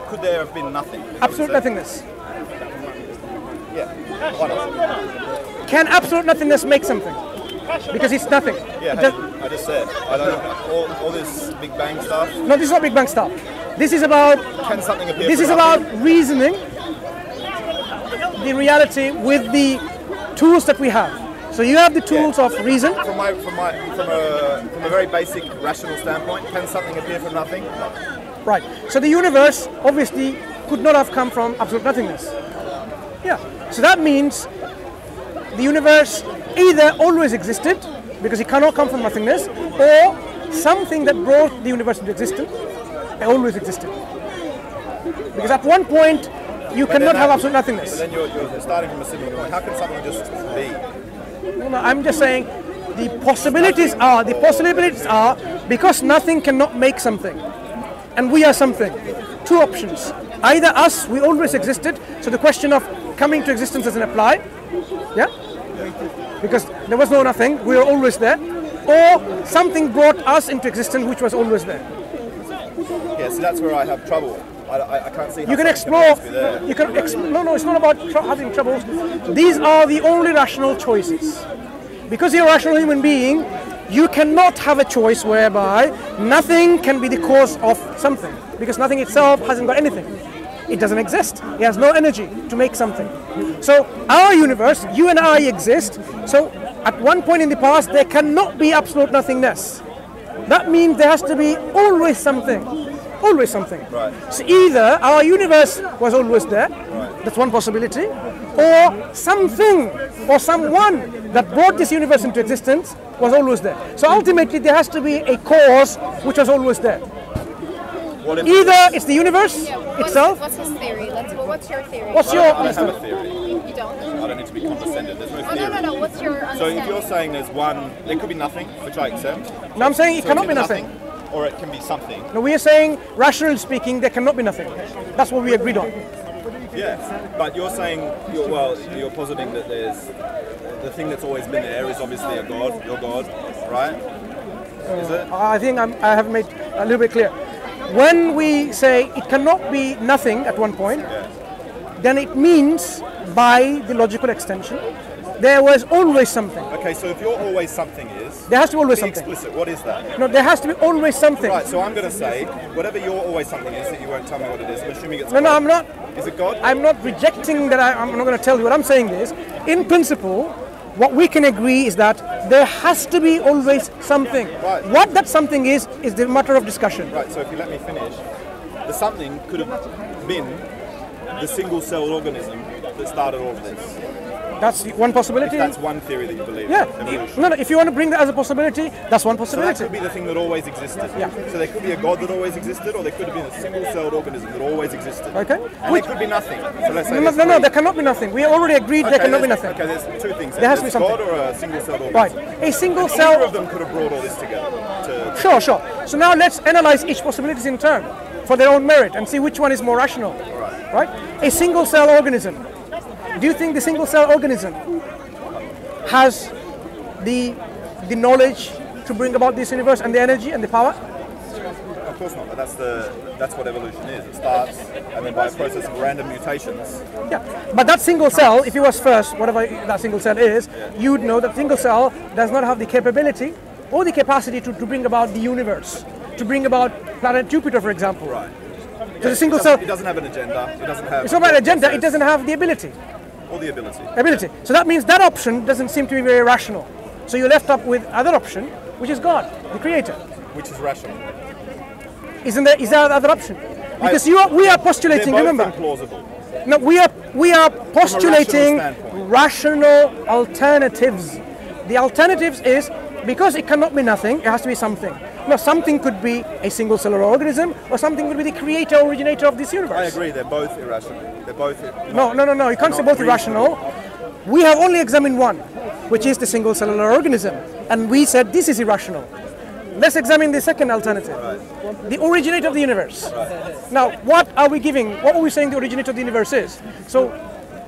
could there have been nothing? Absolute nothingness. Yeah. Why not? Can absolute nothingness make something? Because it's nothing. Yeah, I just said. I don't know. All this Big Bang stuff. No, this is not Big Bang stuff. This is about. Can something appear? This is about reasoning the reality with the tools that we have. So you have the tools of reason. From a very basic rational standpoint, can something appear from nothing? Right. So the universe obviously could not have come from absolute nothingness. Yeah. So that means the universe either always existed, because it cannot come from nothingness, or something that brought the universe into existence always existed. Because at one point you cannot have absolute nothingness. But then you're starting from a simple point. How can something just be? No, I'm just saying the possibilities are because nothing cannot make something, and we are something. Two options: either us, we always existed, so the question of coming to existence doesn't apply, yeah, because there was no nothing, we were always there, or something brought us into existence, which was always there. Yeah, so that's where I have trouble. I can't see how you can explore. You can no, it's not about having troubles. These are the only rational choices. Because you're a rational human being, you cannot have a choice whereby nothing can be the cause of something. Because nothing itself hasn't got anything. It doesn't exist. It has no energy to make something. So our universe, you and I exist. So at one point in the past, there cannot be absolute nothingness. That means there has to be always something. Always something. Right. So either our universe was always there, that's one possibility, or something or someone that brought this universe into existence was always there. So ultimately there has to be a cause which was always there. Either it's the universe itself. What's his theory? What's your theory? What's your I don't have a theory. You don't? I don't need to be condescending. There's no theory. No. What's your understanding? So if you're saying there's one, there could be nothing, which I accept. No, I'm saying it So cannot it's be either nothing. Or it can be something. No, we are saying, rationally speaking, there cannot be nothing. That's what we agreed on. Yeah, but you're saying, you're positing that there's the thing that's always been there is obviously a God, your God, right? Is it? I think I have made a little bit clear. When we say it cannot be nothing at one point, then it means, by the logical extension, there was always something. Okay, so if you're always something there has to be always be something. explicit, what is that? No, there has to be always something. Right, so I'm going to say, whatever your always something is, that you won't tell me what it is, I'm assuming it's No, God. I'm not. Is it God? I'm not rejecting that. I'm not going to tell you. What I'm saying is, in principle, what we can agree is that there has to be always something. Right. What that something is the matter of discussion. Right, so if you let me finish, the something could have been the single-celled organism that started all of this. That's one possibility. If that's one theory that you believe in. Yeah. Evolution. No, if you want to bring that as a possibility, that's one So possibility. that could be the thing that always existed. Yeah. So there could be a God that always existed, or there could have been a single-celled organism that always existed. Okay. And there could be nothing. So let's say No, there cannot be nothing. We already agreed there cannot be nothing. Okay, there's two things. There has to be something. God or a single-celled organism. Right. A single Either cell. of them could have brought all this together. Sure. So now let's analyze each possibility in turn for their own merit and see which one is more rational. Right? A single cell organism. Do you think the single cell organism has the knowledge to bring about this universe and the energy and the power? Of course not, but that's what evolution is. It starts, and then by a process of random mutations. Yeah, but that single cell, if it was first, whatever that single cell is, you'd know that single cell does not have the capability or the capacity to bring about the universe, to bring about planet Jupiter, for example. Right. So the single cell. It doesn't have an agenda. It doesn't have. It's not about an agenda. It doesn't have the ability. Or the ability. So that means that option doesn't seem to be very rational. So you're left up with other option, which is God, the creator. Which is rational. Is there other option? Because we are postulating, they're both remember? implausible. No, we are postulating standpoint. rational alternatives. The alternatives is, because it cannot be nothing, it has to be something. No, something could be a single cellular organism, or something could be the creator, originator of this universe. I agree, they're both irrational. They're both No, you can't say both irrational. We have only examined one, which is the single cellular organism. And we said this is irrational. Let's examine the second alternative. Right. The originator of the universe. Right. Now, what are we saying the originator of the universe is? So,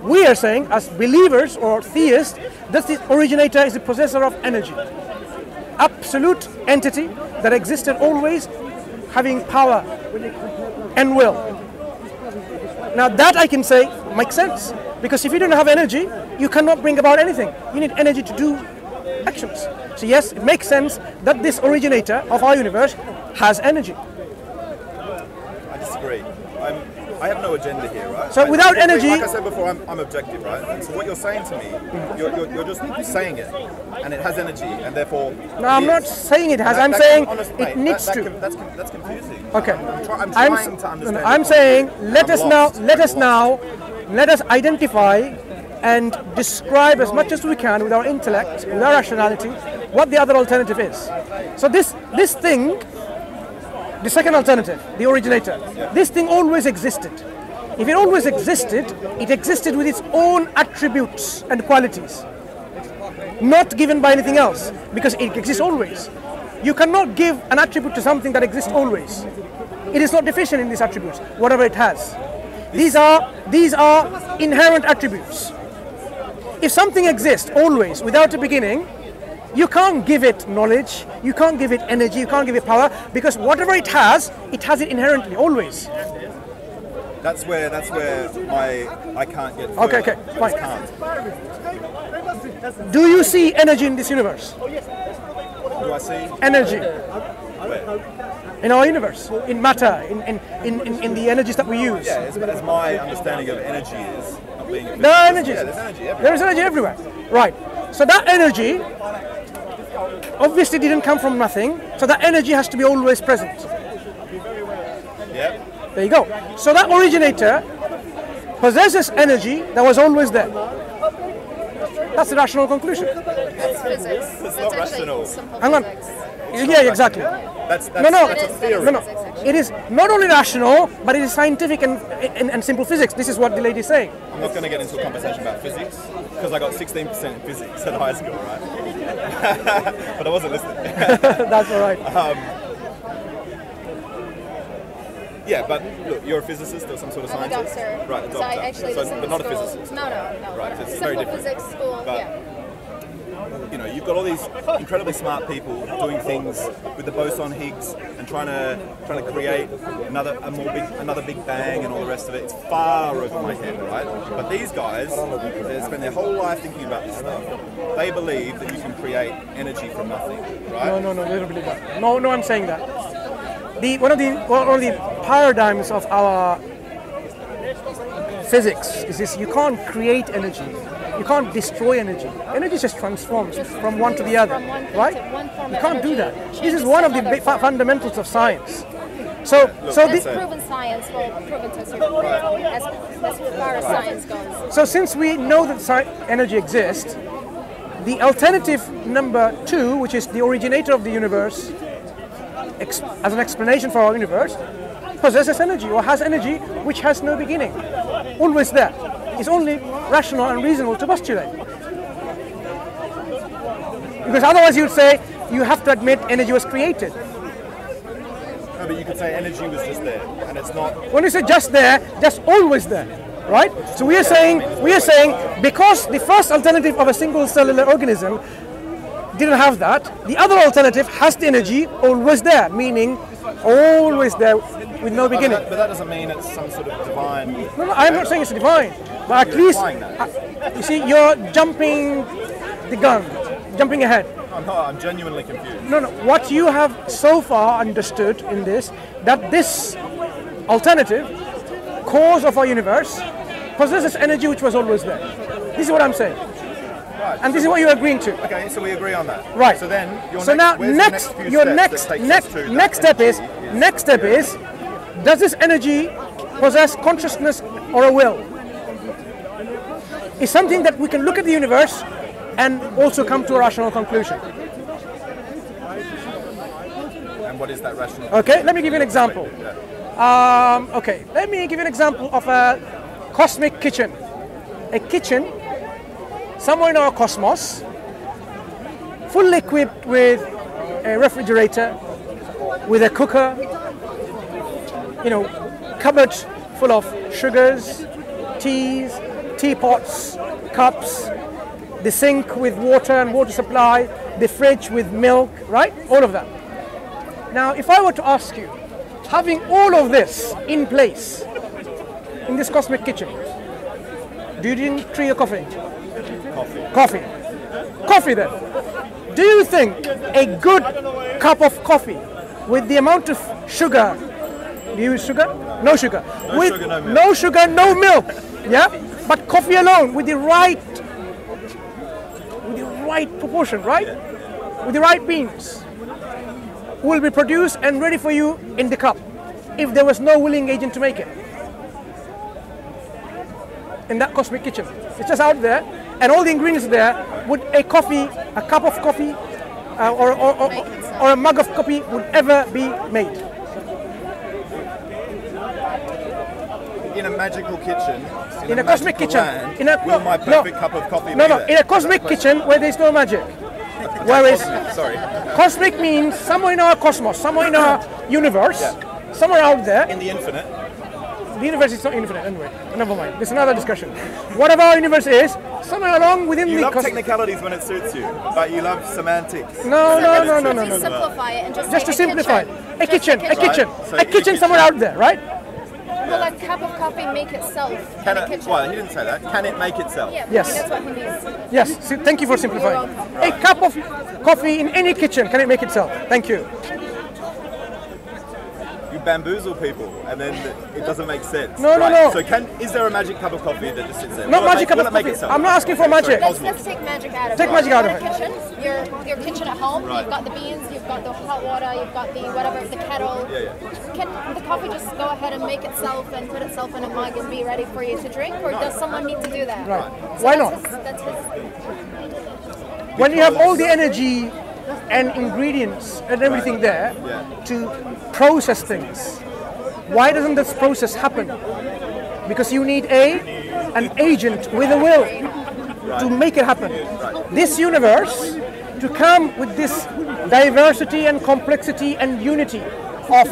we are saying, as believers or theists, that the originator is the possessor of energy. Absolute entity that existed always, having power and will. Now that I can say makes sense, because if you don't have energy, you cannot bring about anything. You need energy to do actions. So yes, it makes sense that this originator of our universe has energy. I disagree. I have no agenda here, right? So without energy... Like I said before, I'm objective, right? And so what you're saying to me, you're just saying it, and it has energy, and therefore... No, I'm not saying it has, I'm saying it needs to. That's confusing. Okay. I'm trying to understand. I'm saying, let us identify and describe as much as we can with our intellect, with our rationality, what the other alternative is. So this thing, the second alternative, the originator, this thing always existed. If it always existed, it existed with its own attributes and qualities, not given by anything else, because it exists always. You cannot give an attribute to something that exists always. It is not deficient in these attributes, whatever it has. These are inherent attributes. If something exists always without a beginning, you can't give it knowledge, you can't give it energy, you can't give it power, because whatever it has it inherently, always. That's where I can't get through. Okay, fine. Can't. Do you see energy in this universe? Do I see? Energy. Where? In our universe, in matter, in the energies that we use. Yeah, as my understanding of energy is not being... There are energies. Yeah, there's energy everywhere. There is energy everywhere. Right. So that energy obviously didn't come from nothing, so that energy has to be always present. Yeah. There you go. So that originator possesses energy that was always there. That's the rational conclusion. That's physics. It's not rational. Hang on. Yeah, exactly. That's No. a theory. No. It is not only rational, but it is scientific and simple physics. This is what the lady is saying. I'm not going to get into a conversation about physics, because I got 16% in physics at high school, right? But I wasn't listening. That's all right. Yeah, but look, you're a physicist or some sort of I'm a scientist? doctor. Right, a doctor. So I actually listen but not a to school. physicist. No. Right, so it's Simple very different. physics school, But, yeah. You know, you've got all these incredibly smart people doing things with the boson Higgs and trying to create another big bang and all the rest of it. It's far over my head, right? But these guys, they spend their whole life thinking about this stuff. They believe that you can create energy from nothing, right? No, they don't believe that. No, I'm saying that. One of the paradigms of our physics is this: you can't create energy, you can't destroy energy. Energy just transforms from one to the other, right? You can't do that. This is one of the big fundamentals of science. So That's proven science, proven to a certain point, as far as science goes. So since we know that energy exists, the alternative number 2, which is the originator of the universe, as an explanation for our universe, possesses energy or has energy which has no beginning, always there. It's only rational and reasonable to postulate. Because otherwise you'd say you have to admit energy was created. No, but you could say energy was just there, and it's not. When you say just there, just always there, right? So we are saying because the first alternative of a single cellular organism didn't have that, the other alternative has the energy always there, meaning always there with no beginning. But that doesn't mean it's some sort of divine. No, I'm not saying it's divine, but at least you see, you're jumping the gun, jumping ahead. I'm not. I'm genuinely confused. No. What you have so far understood in this, that this alternative cause of our universe possesses energy which was always there. This is what I'm saying. Right. And this is what you're agreeing to. Okay, so we agree on that. Right. So then, next step is, does this energy possess consciousness or a will? It's something that we can look at the universe and also come to a rational conclusion. And what is that rational? Okay, let me give you an example. Let me give you an example of a cosmic kitchen. A kitchen somewhere in our cosmos, fully equipped with a refrigerator, with a cooker, cupboard full of sugars, teas, teapots, cups, the sink with water and water supply, the fridge with milk, right? All of that. Now, if I were to ask you, having all of this in place, in this cosmic kitchen, do you drink tea or coffee? Coffee. Coffee. Coffee then. Do you think a good cup of coffee with the amount of sugar, do you use sugar? No sugar. No with sugar, no milk. no sugar, no milk. Yeah? But coffee alone with the right proportion, right? Yeah. With the right beans will be produced and ready for you in the cup if there was no willing agent to make it. In that cosmic kitchen. It's just out there and all the ingredients are there. Would a cup of coffee or a mug of coffee would ever be made? In a magical kitchen, In a cosmic kitchen. Will my perfect cup of coffee No, be no, there? in a cosmic kitchen where there's no magic. Whereas Sorry. cosmic means somewhere in our cosmos, somewhere in our universe, somewhere out there. In the infinite. The universe is not infinite anyway. Never mind. There's another discussion. Whatever our universe is, somewhere along within You the love cosmos. technicalities when it suits you, but you love semantics. No. Please simplify it and just Just to say simplify it. A kitchen, a kitchen. Right. So A kitchen somewhere out there, right? Will a cup of coffee make itself Can in a it? kitchen? Well, he didn't say that. Can it make itself? Yeah, Yes. that's what he means. Yes. Thank you for simplifying. A cup of coffee in any kitchen, can it make itself? Thank you. You bamboozle people, and then it doesn't make sense. No. So, is there a magic cup of coffee that just sits there? Not Will it magic make- cup of will it make coffee. itself? I'm not asking for magic. Let's take magic out of it. Take magic out of Your it. kitchen, your kitchen at home, Right. you've got the beans, you've got the hot water, you've got the whatever, the kettle. Yeah. Can the coffee just go ahead and make itself and put itself in a mug and be ready for you to drink, or does someone need to do that? Right. So Why that's not? That's his. When you have all the energy and ingredients and everything there Yeah. to process things, why doesn't this process happen? Because you need an agent with a will to make it happen. This universe, to come with this diversity and complexity and unity of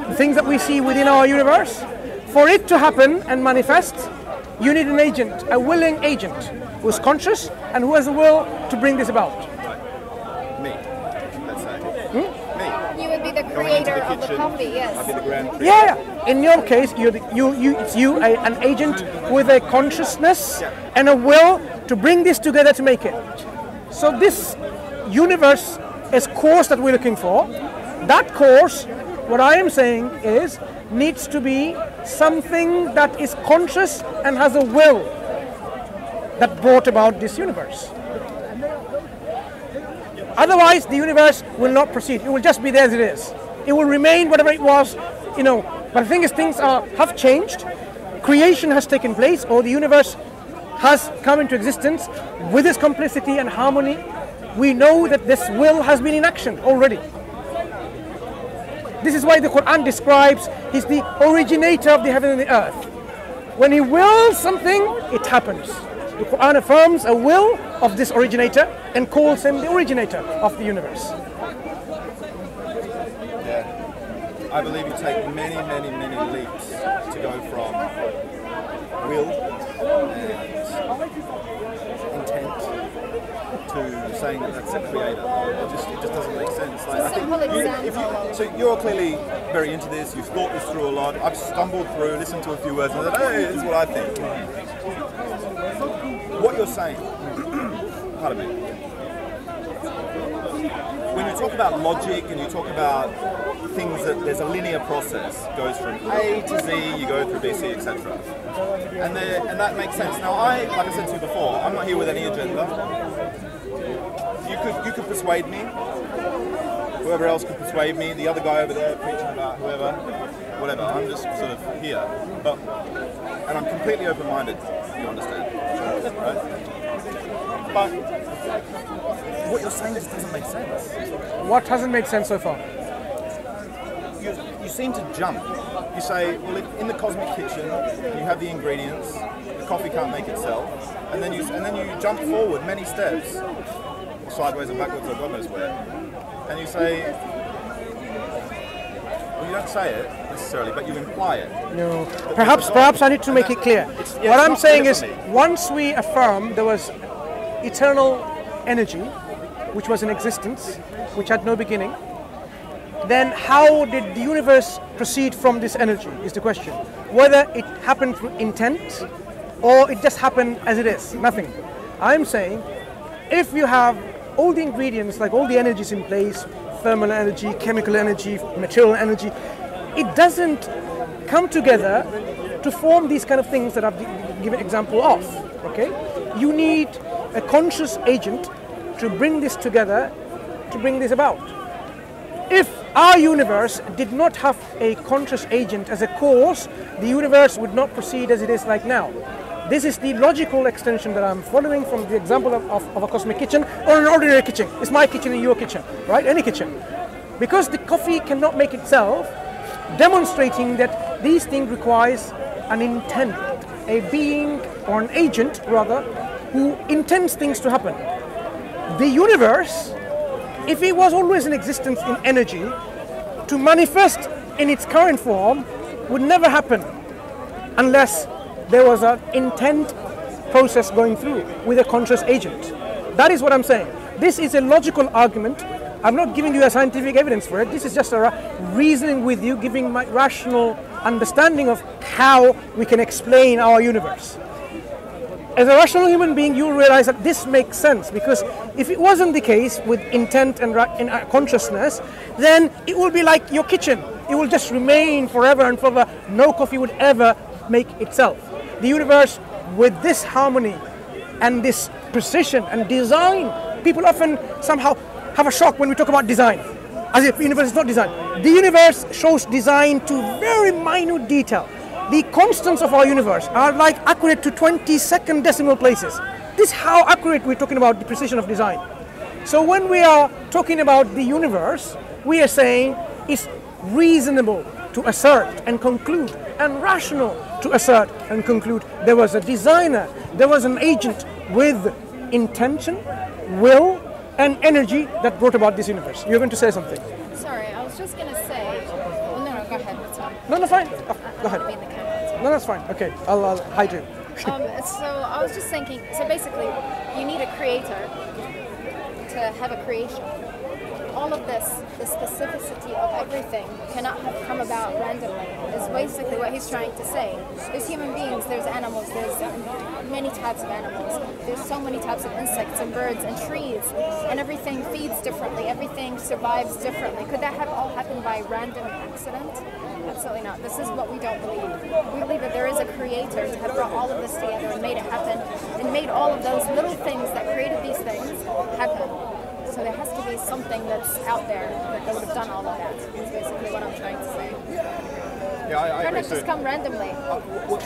the things that we see within our universe, for it to happen and manifest, you need an agent, a willing agent, who is conscious and who has the will to bring this about. Me. Let's say. Me. You would be the Going into creator the of the kitchen, coffee, yes. I'd be the grand creator. Yeah. In your case, it's an agent with a consciousness and a will to bring this together to make it. So this universe is course that we're looking for. That course, what I am saying is, needs to be something that is conscious and has a will that brought about this universe. Otherwise, the universe will not proceed. It will just be there as it is. It will remain whatever it was, But the thing is, things have changed. Creation has taken place, or the universe has come into existence with its complexity and harmony. We know that this will has been in action already. This is why the Quran describes He's the originator of the heaven and the earth. When He wills something, it happens. The Quran affirms a will of this originator and calls Him the originator of the universe. I believe you take many, many, many leaps to go from will and intent to saying that that's a creator. It just doesn't make sense. Like, I think Simple example. so you're clearly very into this. You've thought this through a lot. I've stumbled through, listened to a few words, and said, "Hey, this is what I think." What you're saying, pardon me. When you talk about logic and you talk about things that there's a linear process, goes from A to Z, you go through B, C, etc. And that makes sense. Now like I said to you before, I'm not here with any agenda. You could persuade me. Whoever else could persuade me. The other guy over there preaching about whoever, whatever. I'm just sort of here. And I'm completely open-minded, you understand. Right? But what you're saying just doesn't make sense. What hasn't made sense so far? You seem to jump. You say, well, in the cosmic kitchen, you have the ingredients. The coffee can't make itself, and then you jump forward many steps, or sideways and backwards, or God knows where, and you say, well, you don't say it necessarily, but you imply it. No. Perhaps I need to make it clear. What I'm saying is, once we affirm there was eternal energy, which was in existence, which had no beginning, then how did the universe proceed from this energy is the question. Whether it happened through intent or it just happened as it is, nothing. I'm saying if you have all the ingredients, like all the energies in place, thermal energy, chemical energy, material energy, it doesn't come together to form these kind of things that I've given example of, okay? You need a conscious agent to bring this together, to bring this about. If our universe did not have a conscious agent as a cause, the universe would not proceed as it is like now. This is the logical extension that I'm following from the example of a cosmic kitchen or an ordinary kitchen. It's my kitchen and your kitchen, right? Any kitchen. Because the coffee cannot make itself, demonstrating that these things requires an intent, a being or an agent rather, who intends things to happen. The universe, if it was always in existence in energy, to manifest in its current form would never happen unless there was an intent process going through with a conscious agent. That is what I'm saying. This is a logical argument. I'm not giving you a scientific evidence for it. This is just a reasoning with you, giving my rational understanding of how we can explain our universe. As a rational human being, you will realize that this makes sense, because if it wasn't the case with intent and consciousness, then it will be like your kitchen. It will just remain forever and forever. No coffee would ever make itself. The universe, with this harmony and this precision and design, people often somehow have a shock when we talk about design, as if the universe is not designed. The universe shows design to very minute detail. The constants of our universe are like accurate to 22nd decimal places. This is how accurate we're talking about the precision of design. So when we are talking about the universe, we are saying it's reasonable to assert and conclude, and rational to assert and conclude there was a designer, there was an agent with intention, will, and energy that brought about this universe. You're going to say something. Sorry, I was just going to say... Well, no, go ahead. That's fine. No, fine. Oh, go ahead. No, that's fine. Okay, I'll hide you. So I was just thinking, so basically, you need a creator to have a creation. All of this, the specificity of everything, cannot have come about randomly, is basically what he's trying to say. There's human beings, there's animals, there's many types of animals, there's so many types of insects and birds and trees, and everything feeds differently, everything survives differently. Could that have all happened by random accident? Absolutely not. This is what we don't believe. We believe that there is a creator to have brought all of this together and made it happen, and made all of those little things that created these things happen. So there has to be something that's out there that would have done all of that. Is basically what I'm trying to say. Yeah, I agree. It just come randomly.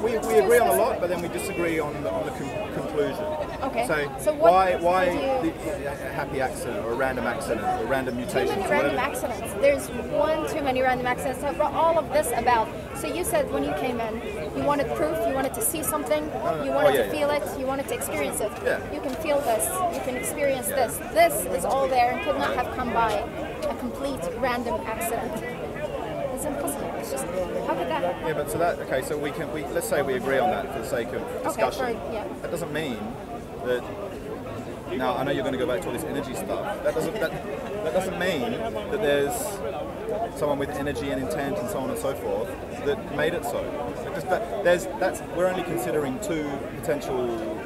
We agree on a lot, but then we disagree on the conclusion. Okay. So why the happy accident or a random accident or random mutation? Too many random accidents. There's one too many random accidents that brought all of this about. So you said when you came in, you wanted proof, you wanted to see something, you wanted to feel it, you wanted to experience it. Yeah. You can feel this, you can experience this. This is all there and could not have come by a complete random accident. It's impossible. It's just, how could that happen? Yeah, but so that, okay, so let's say we agree on that for the sake of discussion. Okay, yeah. That doesn't mean that, now I know you're going to go back to all this energy stuff, that doesn't mean that there's someone with energy and intent and so on and so forth that made it so. We're only considering two potential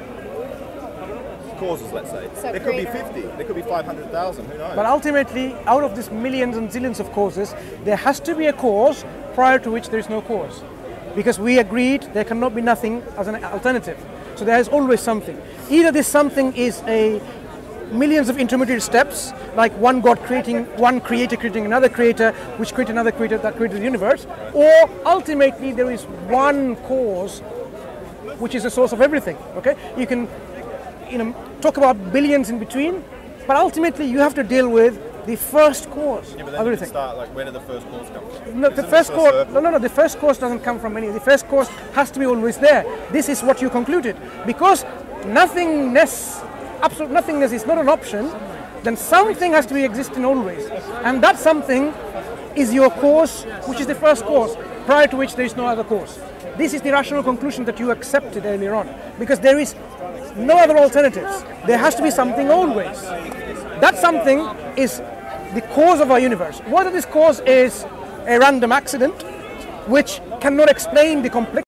causes, let's say. So there could be 50, there could be 500,000, who knows? But ultimately, out of these millions and zillions of causes, there has to be a cause prior to which there is no cause. Because we agreed there cannot be nothing as an alternative. So there is always something. Either this something is a millions of intermediate steps, like one God creating, one creator creating another creator, which created another creator that created the universe, or ultimately there is one cause which is the source of everything. Okay, you can talk about billions in between, but ultimately you have to deal with the first cause of everything. You can start, like, where did the first cause come from? No, the first cause. No. The first cause doesn't come from any. The first cause has to be always there. This is what you concluded, because nothingness, absolute nothingness, is not an option. Then something has to be existing always, and that something is your cause, which is the first cause, prior to which there is no other cause. This is the rational conclusion that you accepted earlier on, because there is no other alternatives. There has to be something always. That something is the cause of our universe. Whether this cause is a random accident, which cannot explain the complexity